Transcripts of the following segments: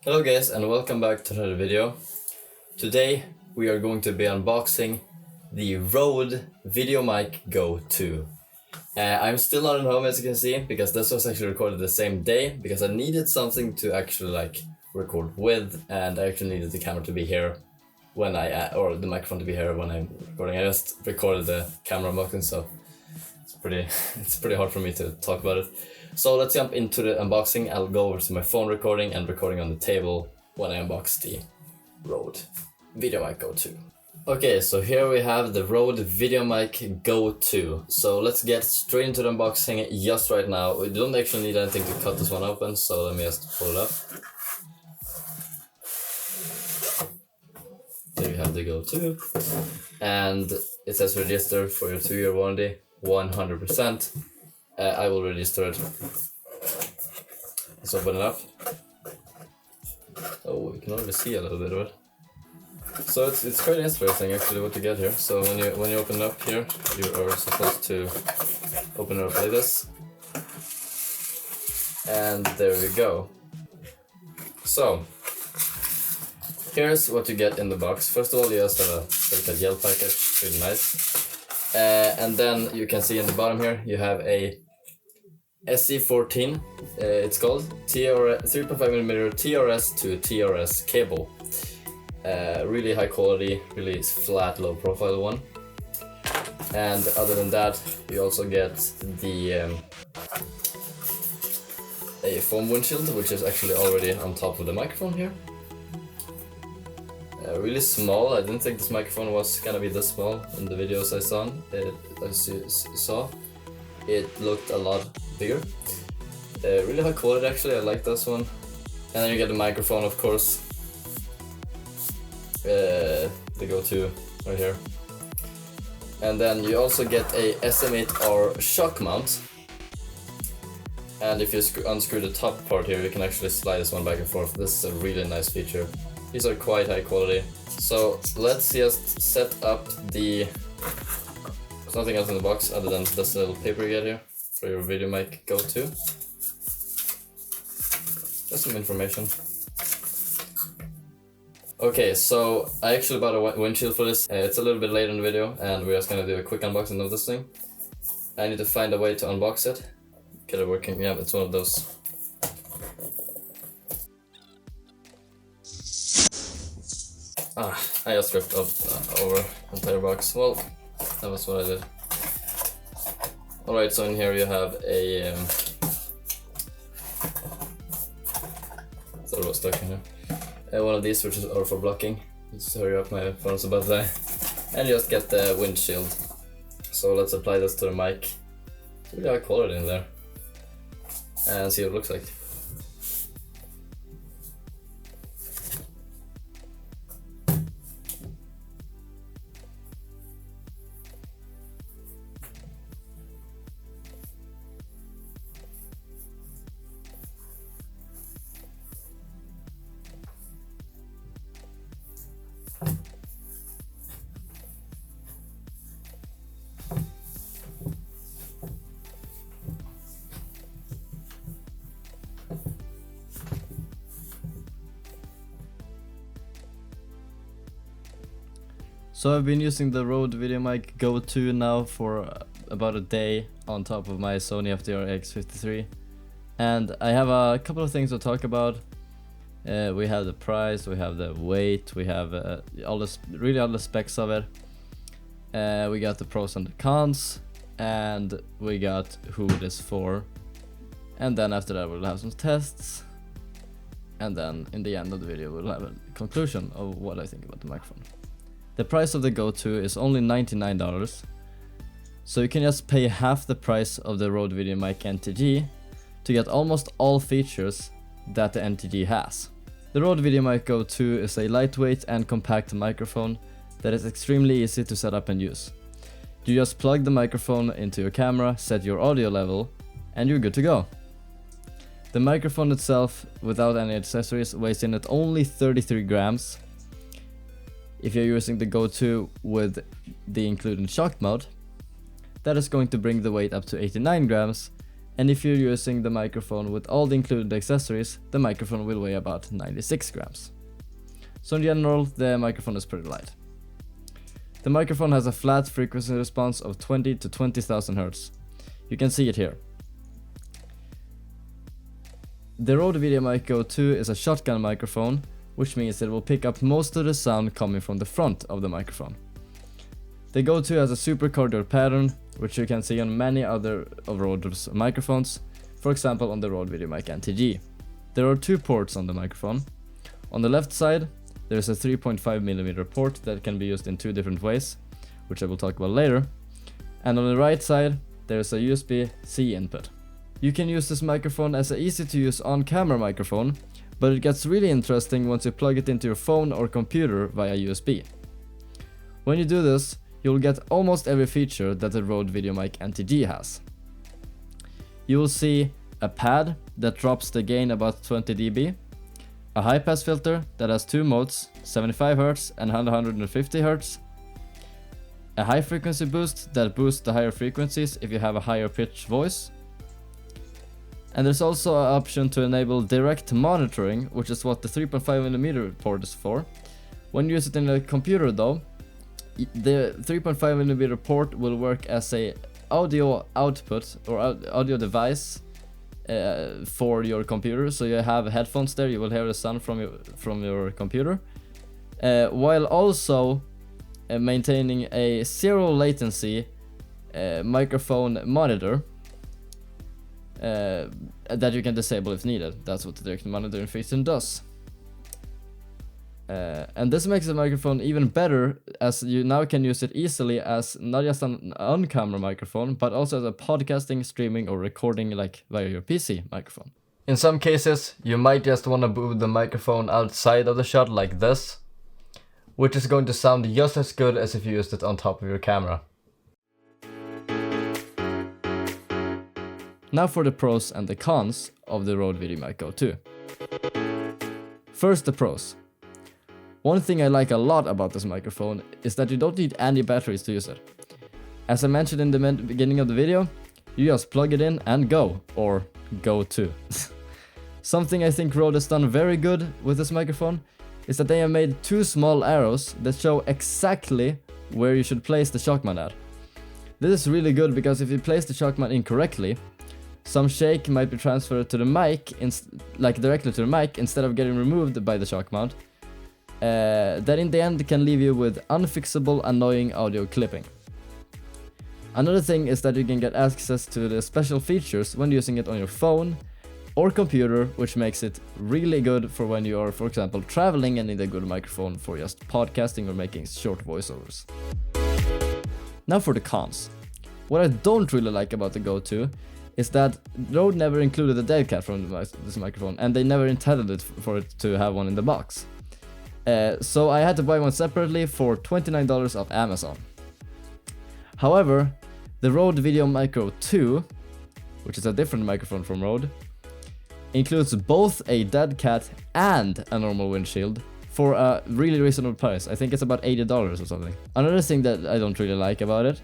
Hello guys and welcome back to another video. Today we are going to be unboxing the RØDE VideoMic Go 2. I'm still not at home, as you can see, because this was actually recorded the same day, because I needed something to actually record with, and I actually needed the camera to be here when or the microphone to be here when I'm recording. I just recorded the camera unboxing, so it's pretty hard for me to talk about it. So let's jump into the unboxing. I'll go over to my phone recording and recording on the table when I unbox the RØDE VideoMic Go 2. Okay, so here we have the RØDE VideoMic Go 2. So let's get straight into the unboxing just right now. We don't actually need anything to cut this one open, so let me just pull it up. There you have the Go 2. And it says register for your 2-year warranty, 100%. I will register it. Let's open it up. Oh, you can already see a little bit of it. So it's quite interesting actually what you get here. So when you open it up here, you are supposed to open it up like this. And there we go. So here's what you get in the box. First of all, you just have a little gel package, really nice. And then you can see in the bottom here you have a SE14, it's called 3.5mm TRS to TRS cable. Really high quality, really flat, low profile one. And other than that, you also get the a foam windshield, which is actually already on top of the microphone here. Really small. I didn't think this microphone was gonna be this small in the videos I saw. As you saw, it looked a lot bigger. Really high quality actually, I like this one. And then you get the microphone, of course. The Go 2 right here. And then you also get a SM8R shock mount. And if you unscrew the top part here, you can actually slide this one back and forth. This is a really nice feature. These are quite high quality. So let's just set up the... There's nothing else in the box other than this little paper you get here for your VideoMic Go 2. Just some information. Okay, so I actually bought a windshield for this. It's a little bit late in the video and we're just gonna do a quick unboxing of this thing. I need to find a way to unbox it. Get it working. Yeah, it's one of those. I just ripped up over the entire box. Well, that was what I did. Alright, so in here you have a... Sorry, I was stuck in here. One of these which are for blocking. Just hurry up, my phone's about to die. And you just get the windshield. So let's apply this to the mic. It's really high quality in there. And see what it looks like. So I've been using the RØDE VideoMic Go 2 now for about a day on top of my Sony FDR-X53, and I have a couple of things to talk about. We have the price, we have the weight, we have all the specs of it. We got the pros and the cons, and we got who it is for. And then after that we'll have some tests, and then in the end of the video we'll have a conclusion of what I think about the microphone. The price of the Go 2 is only $99, so you can just pay half the price of the RØDE VideoMic NTG to get almost all features that the NTG has. The RØDE VideoMic Go 2 is a lightweight and compact microphone that is extremely easy to set up and use. You just plug the microphone into your camera, set your audio level, and you're good to go. The microphone itself, without any accessories, weighs in at only 33 grams. If you're using the Go 2 with the included shock mount, that is going to bring the weight up to 89 grams, and if you're using the microphone with all the included accessories, the microphone will weigh about 96 grams. So in general, the microphone is pretty light. The microphone has a flat frequency response of 20 to 20,000 Hz. You can see it here. The RØDE VideoMic Go 2 is a shotgun microphone, which means it will pick up most of the sound coming from the front of the microphone. The Go 2 has a super cordial pattern, which you can see on many other of RØDE's microphones, for example on the RØDE VideoMic NTG. There are two ports on the microphone. On the left side, there is a 3.5mm port that can be used in two different ways, which I will talk about later. And on the right side, there is a USB-C input. You can use this microphone as an easy to use on-camera microphone, but it gets really interesting once you plug it into your phone or computer via USB. When you do this, you'll get almost every feature that the RØDE VideoMic NTG has. You will see a pad that drops the gain about 20 dB, a high-pass filter that has two modes, 75 Hz and 150 Hz, a high-frequency boost that boosts the higher frequencies if you have a higher pitched voice, and there's also an option to enable direct monitoring, which is what the 3.5mm port is for. When you use it in a computer though, the 3.5mm port will work as a audio output or audio device for your computer. So you have headphones there, you will hear the sound from your computer, while also maintaining a zero latency microphone monitor that you can disable if needed. That's what the direct monitoring feature does. And this makes the microphone even better, as you now can use it easily as not just an on-camera microphone, but also as a podcasting, streaming or recording like via your PC microphone. In some cases, you might just want to move the microphone outside of the shot like this, which is going to sound just as good as if you used it on top of your camera. Now for the pros and the cons of the RØDE VideoMic Go 2. First, the pros. One thing I like a lot about this microphone is that you don't need any batteries to use it. As I mentioned in the beginning of the video, you just plug it in and go, or go to. Something I think RØDE has done very good with this microphone is that they have made two small arrows that show exactly where you should place the shock mount at. This is really good because if you place the shock mount incorrectly, some shake might be transferred to the mic, directly to the mic instead of getting removed by the shock mount. That in the end can leave you with unfixable, annoying audio clipping. Another thing is that you can get access to the special features when using it on your phone or computer, which makes it really good for when you are, for example, traveling and need a good microphone for just podcasting or making short voiceovers. Now for the cons. What I don't really like about the Go 2 is that RØDE never included a dead cat from this microphone, and they never intended it for it to have one in the box. So I had to buy one separately for $29 off Amazon. However, the RØDE VideoMic Go 2, which is a different microphone from RØDE, includes both a dead cat and a normal windshield for a really reasonable price. I think it's about $80 or something. Another thing that I don't really like about it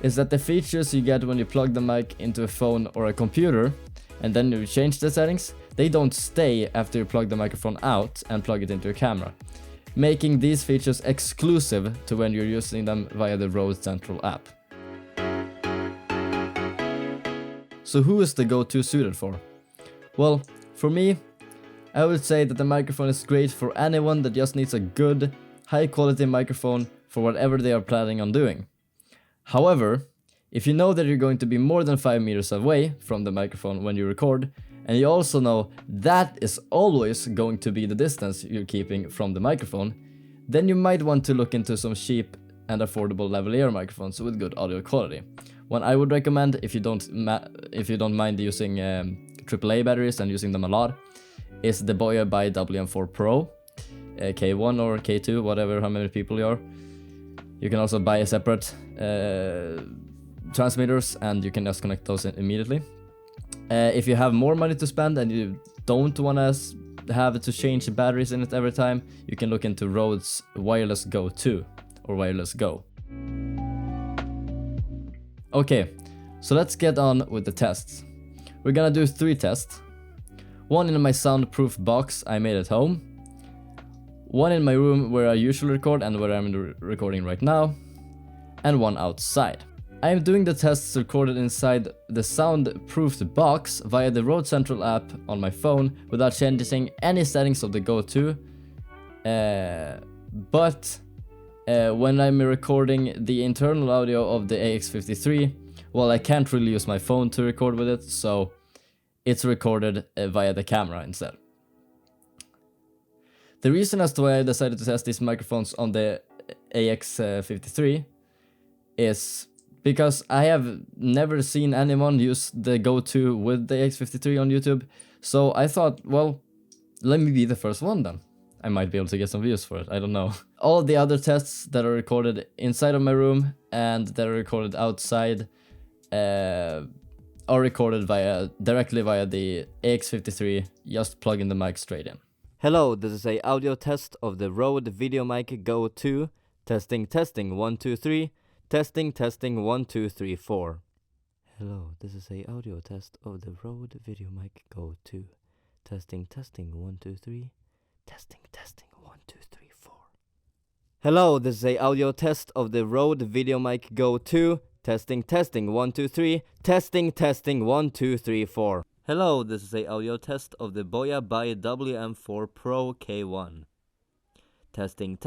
is that the features you get when you plug the mic into a phone or a computer and then you change the settings, they don't stay after you plug the microphone out and plug it into your camera, making these features exclusive to when you're using them via the RØDE Central app. So who is the Go 2 suited for? Well, for me, I would say that the microphone is great for anyone that just needs a good, high quality microphone for whatever they are planning on doing. However, if you know that you're going to be more than 5 meters away from the microphone when you record, and you also know that is always going to be the distance you're keeping from the microphone, then you might want to look into some cheap and affordable lavalier microphones with good audio quality. One I would recommend if you don't mind using AAA batteries and using them a lot is the Boya by WM4 Pro, K1 or K2, whatever, how many people you are. You can also buy a separate transmitters and you can just connect those immediately. If you have more money to spend and you don't want to have to change the batteries in it every time, you can look into RØDE's Wireless Go 2 or Wireless Go. Okay, so let's get on with the tests. we're gonna do 3 tests. One in my soundproof box I made at home. One in my room where I usually record and where I'm recording right now. And one outside. I am doing the tests recorded inside the soundproofed box via the Rode Central app on my phone without changing any settings of the Go2. But when I'm recording the internal audio of the AX53, well, I can't really use my phone to record with it, so it's recorded via the camera instead. The reason as to why I decided to test these microphones on the AX53 is because I have never seen anyone use the Go2 with the AX53 on YouTube, so I thought, well, let me be the first one then. I might be able to get some views for it, I don't know. All the other tests that are recorded inside of my room and that are recorded outside are recorded directly via the AX53, just plugging the mic straight in. Hello, this is a audio test of the Rode VideoMic Go 2. Testing, 1, 2, 3. Testing, 1, 2, 3, 4. Hello, this is a audio test of the Rode VideoMic Go 2. Testing, 1, 2, 3. Testing, 1, 2, 3, 4. Hello, this is a audio test of the Rode VideoMic Go 2. Testing, 1, 2, 3. Testing, 1, 2, 3, 4. Hello, this is a audio test of the Boya by WM4 Pro K1. Testing,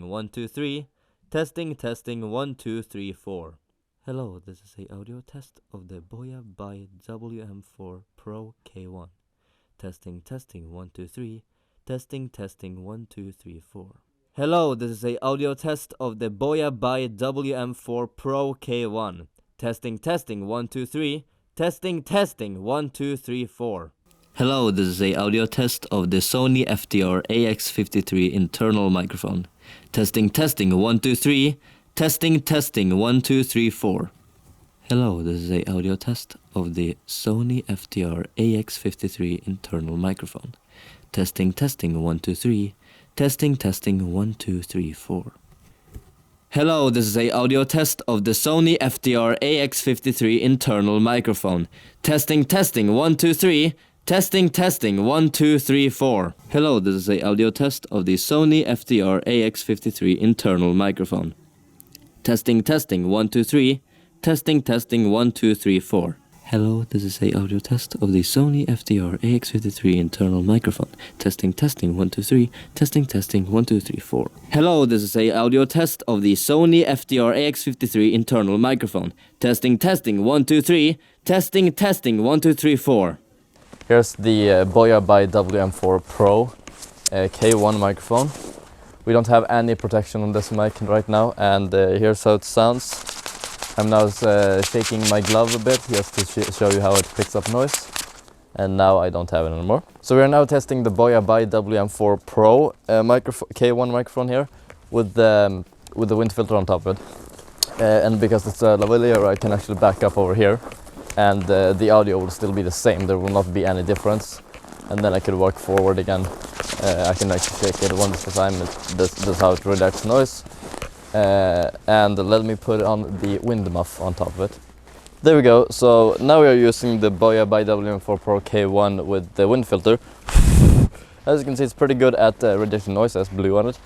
1, 2, 3. Testing, 1, 2, 3, 4. Hello, this is a audio test of the Boya by WM4 Pro K1. Testing, 1, 2, 3. Testing, 1, 2, 3, 4. Hello, this is a audio test of the Boya by WM4 Pro K1. Testing, 1, 2, 3. Testing, 1, 2, 3, 4. Hello, this is a audio test of the Sony FDR AX53 internal microphone. Testing, 1, 2, 3. Testing, 1, 2, 3, 4. Hello, this is a audio test of the Sony FDR AX53 internal microphone. Testing, 1, 2, 3. Testing, 1, 2, 3, 4. Hello, this is a audio test of the Sony FDR AX53 internal microphone. Testing, 1, 2, 3. Testing, 1, 2, 3, 4. Hello, this is a audio test of the Sony FDR AX53 internal microphone. Testing, 1, 2, 3. Testing, 1, 2, 3, 4. Hello, this is a audio test of the Sony FDR AX53 internal microphone. Testing, 1, 2, 3. Testing, 1, 2, 3, 4. Hello, this is a audio test of the Sony FDR AX53 internal microphone. Testing, 1, 2, 3. Testing, 1, 2, 3, 4. Here's the Boya by WM4 Pro K1 microphone. We don't have any protection on this mic right now, and here's how it sounds. I'm now shaking my glove a bit just to show you how it picks up noise. And now I don't have it anymore. So we are now testing the Boya by WM4 Pro K1 microphone here with the wind filter on top of it. And because it's a lavalier, I can actually back up over here. And the audio will still be the same. There will not be any difference. And then I could walk forward again. I can actually shake it once at a time. That's how it reduces noise. And let me put on the wind muff on top of it. There we go. So now we are using the Boya by WM4 Pro K1 with the wind filter. As you can see, it's pretty good at reducing noise. There's blue on it.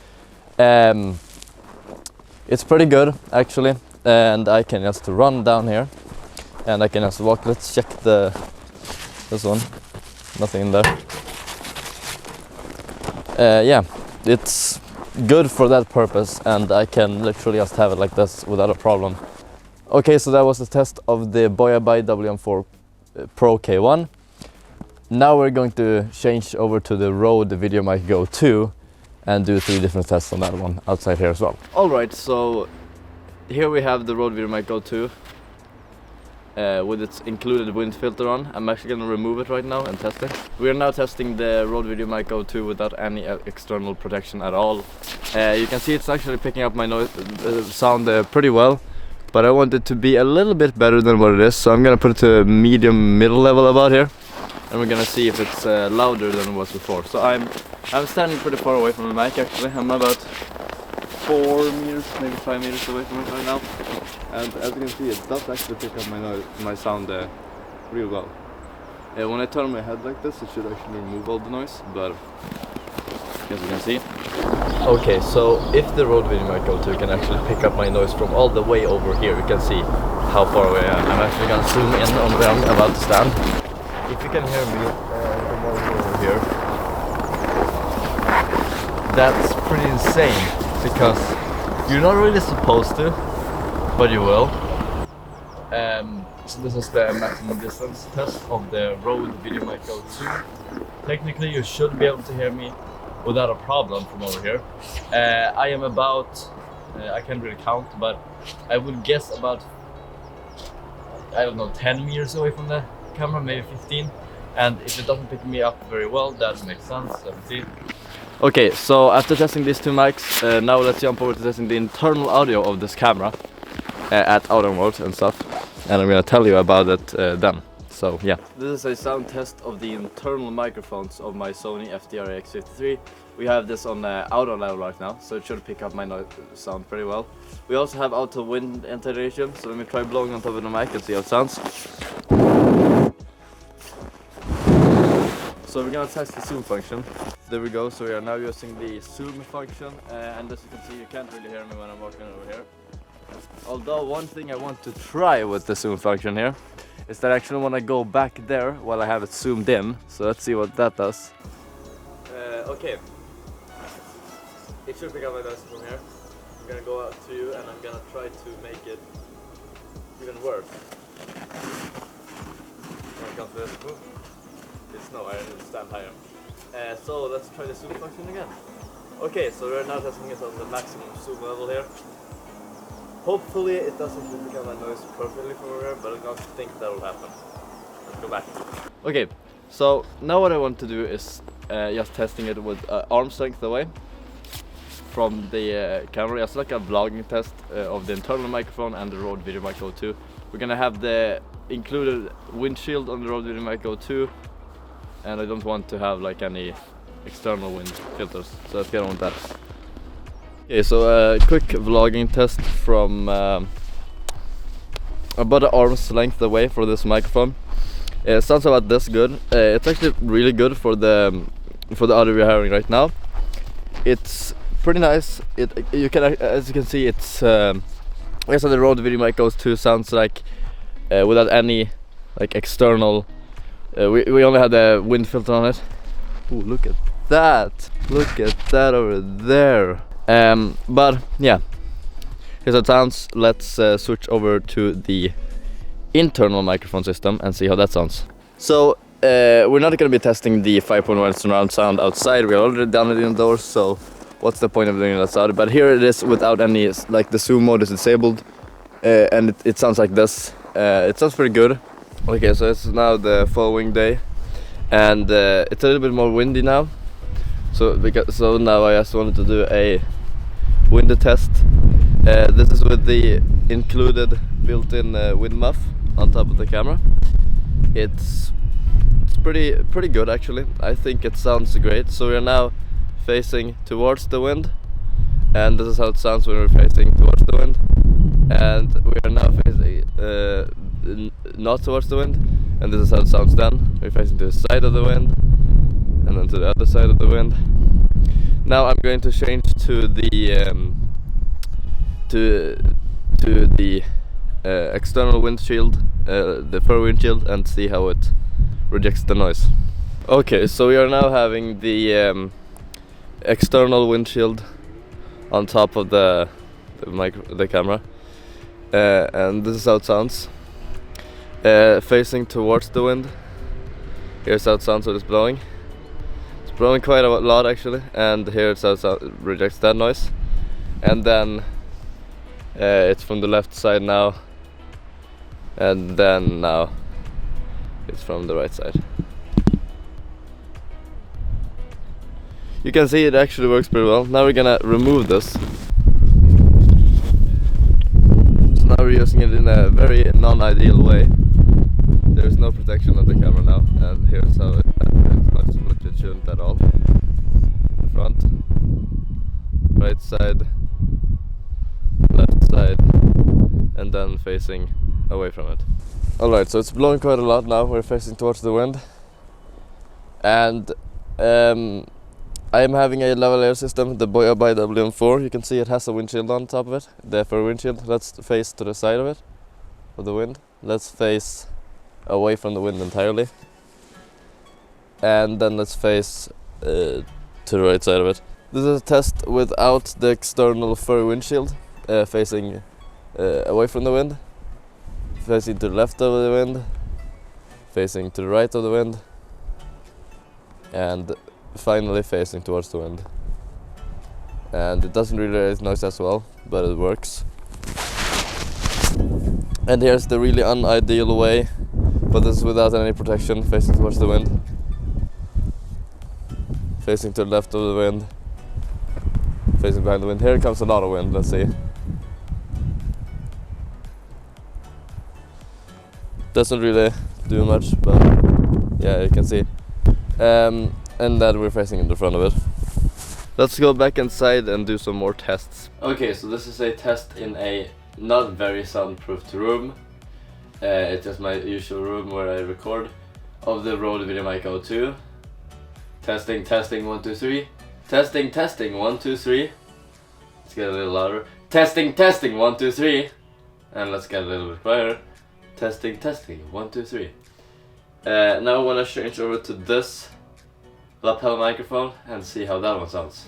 It's pretty good actually, and I can just run down here, and I can just walk. Let's check this one. Nothing in there. Yeah, it's good for that purpose, and I can literally just have it like this without a problem. Okay, so that was the test of the Boya by WM4 Pro K1. Now we're going to change over to the Rode VideoMic Go 2 and do 3 different tests on that one outside here as well. Alright, so here we have the Rode VideoMic Go 2 with its included wind filter on. I'm actually going to remove it right now and test it. We are now testing the Rode VideoMic Go 2 without any external protection at all. You can see it's actually picking up my noise sound pretty well, but I want it to be a little bit better than what it is, so I'm going to put it to medium middle level about here, and we're going to see if it's louder than it was before. So I'm standing pretty far away from the mic actually. I'm about 4 meters, maybe 5 meters away from it right now. And as you can see, it does actually pick up my sound real well. When I turn my head like this, it should actually remove all the noise, but as you can see. Okay, so if the Rode VideoMic Go2 can actually pick up my noise from all the way over here, you can see how far away I am. I'm actually gonna zoom in on where I'm about to stand. If you can hear me, the monitor over here, that's pretty insane, because you're not really supposed to, but you will. So this is the maximum distance test of the Rode VideoMic Go2. Technically you should be able to hear me without a problem from over here. I am about, I can't really count, but I would guess about, I don't know, 10 meters away from the camera, maybe 15. And if it doesn't pick me up very well, that makes sense. Let's see. Okay, so after testing these two mics, now let's jump over to testing the internal audio of this camera at auto mode and stuff. And I'm gonna tell you about it then. So yeah. This is a sound test of the internal microphones of my Sony FD-RX53. We have this on auto level right now, so it should pick up my sound pretty well. We also have auto wind integration, so let me try blowing on top of the mic and see how it sounds. So we're gonna test the zoom function. There we go, so we are now using the zoom function, and as you can see, you can't really hear me when I'm walking over here. Although one thing I want to try with the zoom function here is that I actually want to go back there while I have it zoomed in. So let's see what that does. Okay. It should pick up my noise from here. I'm gonna go out to you and I'm gonna try to make it even worse. When it comes to this, it's no, I need to stand higher. So let's try the zoom function again. Okay, so we're now testing it on the maximum zoom level here. Hopefully it doesn't pick up my noise perfectly from over here, but I don't think that will happen. Let's go back. Okay, so now what I want to do is just testing it with arm's length away from the camera. Just like a vlogging test of the internal microphone and the Rode VideoMic Go2. We're gonna have the included windshield on the Rode VideoMic Go2, and I don't want to have like any external wind filters, so let's get on with that. Okay, so a quick vlogging test from about an arm's length away for this microphone. It sounds about this good. It's actually really good for the audio we're hearing right now. It's pretty nice. You can, as you can see, it's I guess the Rode VideoMic Go2 sounds like without any like external. We only had the wind filter on it. Ooh, look at that! Look at that over there. But yeah, here's how it sounds. Let's switch over to the internal microphone system and see how that sounds. So we're not going to be testing the 5.1 surround sound outside. We already done it indoors, so what's the point of doing it outside? But here it is without any, like the zoom mode is disabled, and it sounds like this. It sounds pretty good. Okay, so it's now the following day, and it's a little bit more windy now. So now I just wanted to do a window test. This is with the included built-in wind muff on top of the camera. It's pretty good actually. I think it sounds great. So we are now facing towards the wind, and this is how it sounds when we're facing towards the wind. And we are now facing not towards the wind, and this is how it sounds then. We're facing to the side of the wind, and then to the other side of the wind. Now I'm going to change to the external windshield, the fur windshield, and see how it rejects the noise. Okay, so we are now having the external windshield on top of the camera, and this is how it sounds. Facing towards the wind. Here's how it sounds when it's blowing. Blowing quite a lot actually, and here it's also rejects that noise. And then it's from the left side now, and then now it's from the right side. You can see it actually works pretty well. Now we're gonna remove this. So now we're using it in a very non-ideal way. There's no protection on the camera now, and here's how it's not, it shouldn't at all. The front, right side, left side, and then facing away from it. Alright, so it's blowing quite a lot now. We're facing towards the wind. And I am having a lavalier system, the Boya by WM4. You can see it has a windshield on top of it, the for windshield. Let's face to the side of it, of the wind. Let's face away from the wind entirely. And then let's face to the right side of it. This is a test without the external fur windshield, facing away from the wind, facing to the left of the wind, facing to the right of the wind, and finally facing towards the wind. And it doesn't really raise noise as well, but it works. And here's the really unideal way, but this is without any protection, facing towards the wind, facing to the left of the wind, facing behind the wind. Here comes a lot of wind, let's see. Doesn't really do much, but yeah, you can see. And then we're facing in the front of it. Let's go back inside and do some more tests. Okay, so this is a test in a not very soundproofed room. It's just my usual room where I record, of the RØDE VideoMic 02. Testing, testing, 1, 2, 3. Testing, testing, 1, 2, 3. Let's get a little louder. Testing, testing, 1, 2, 3. And let's get a little bit quieter. Testing, testing, 1, 2, 3. Now I want to change over to this lapel microphone and see how that one sounds.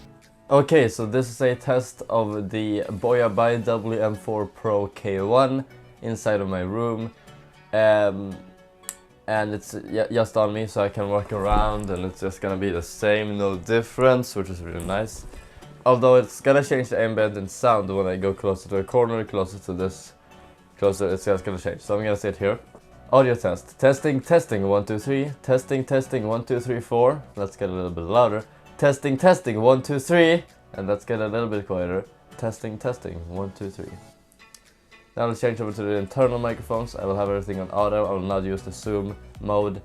Okay, so this is a test of the Boya by WM4 Pro K1 inside of my room. And it's just on me, so I can walk around and it's just gonna be the same, no difference, which is really nice. Although it's gonna change the ambient sound when I go closer to a corner, closer to this, closer, it's just gonna change. So I'm gonna sit here. Audio test. Testing, testing, 1, 2, 3. Testing, testing, 1, 2, 3, 4. Let's get a little bit louder. Testing, testing, 1, 2, 3. And let's get a little bit quieter. Testing, testing, 1, 2, 3. Now let's change over to the internal microphones. I will have everything on auto. I will not use the zoom mode.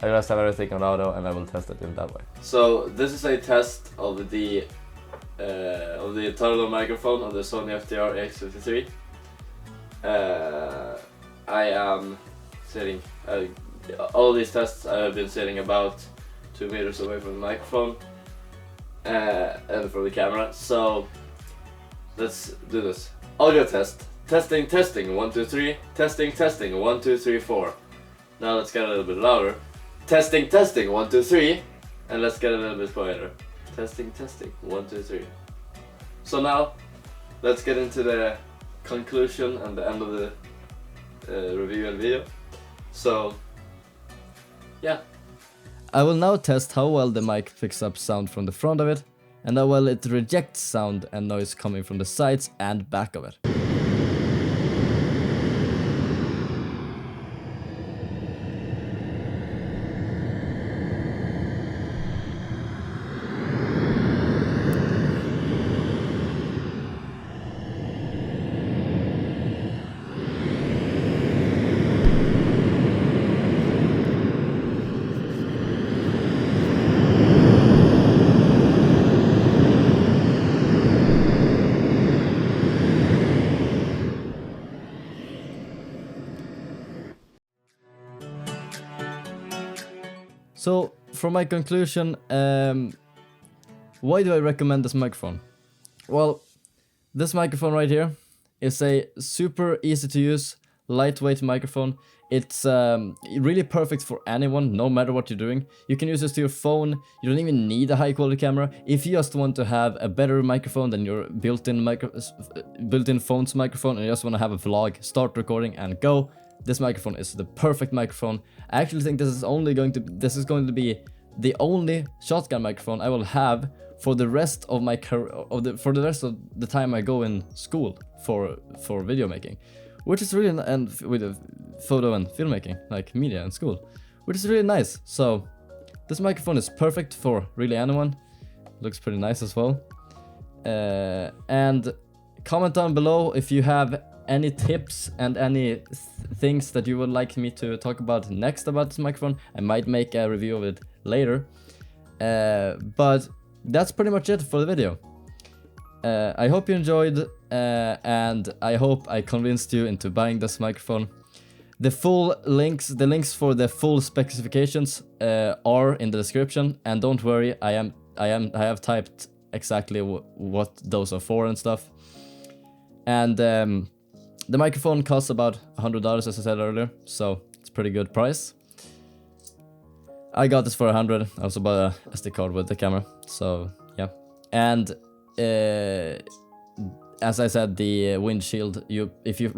I will just have everything on auto and I will test it in that way. So this is a test of the internal microphone of the Sony FDR EX53. I am sitting, all these tests I have been sitting about 2 meters away from the microphone and from the camera. So let's do this. Audio test. Testing, testing, 1, 2, 3. Testing, testing, 1, 2, 3, 4. Now let's get a little bit louder. Testing, testing, 1, 2, 3. And let's get a little bit quieter. Testing, testing, 1, 2, 3. So now let's get into the conclusion and the end of the review and video. So yeah, I will now test how well the mic picks up sound from the front of it and how well it rejects sound and noise coming from the sides and back of it. So, for my conclusion, why do I recommend this microphone? Well, this microphone right here is a super easy to use, lightweight microphone. It's really perfect for anyone, no matter what you're doing. You can use this to your phone. You don't even need a high quality camera. If you just want to have a better microphone than your built-in phone's microphone and you just want to have a vlog, start recording and go, this microphone is the perfect microphone. I actually think this is going to be the only shotgun microphone I will have for the rest of my career, for the rest of the time I go in school for video making, which is really, and with photo and filmmaking, like media in school, which is really nice. So this microphone is perfect for really anyone. Looks pretty nice as well. And comment down below if you have any tips and any things that you would like me to talk about next about this microphone. I might make a review of it later. But that's pretty much it for the video. I hope you enjoyed and I hope I convinced you into buying this microphone. The full links, the links for the full specifications are in the description, and don't worry, I have typed exactly what those are for and stuff. And the microphone costs about $100, as I said earlier, so it's a pretty good price. I got this for 100. I also bought a SD card with the camera, so yeah. And as I said, the windshield, if you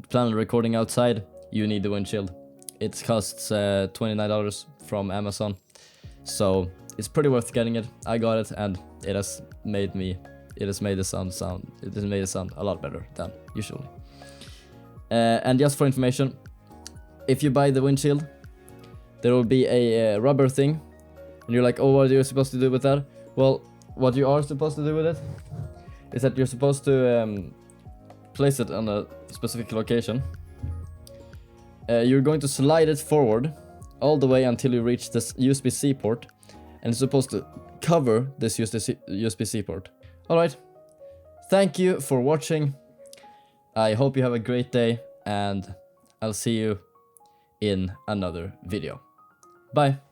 plan on recording outside, you need the windshield. It costs $29 from Amazon, so it's pretty worth getting it. I got it, and it has made the sound a lot better than usually. And just for information, if you buy the windshield, there will be a rubber thing, and you're like, oh, what are you supposed to do with that? Well, what you are supposed to do with it is that you're supposed to place it on a specific location. You're going to slide it forward all the way until you reach this USB-C port, and it's supposed to cover this USB-C port. Alright, thank you for watching. I hope you have a great day, and I'll see you in another video. Bye.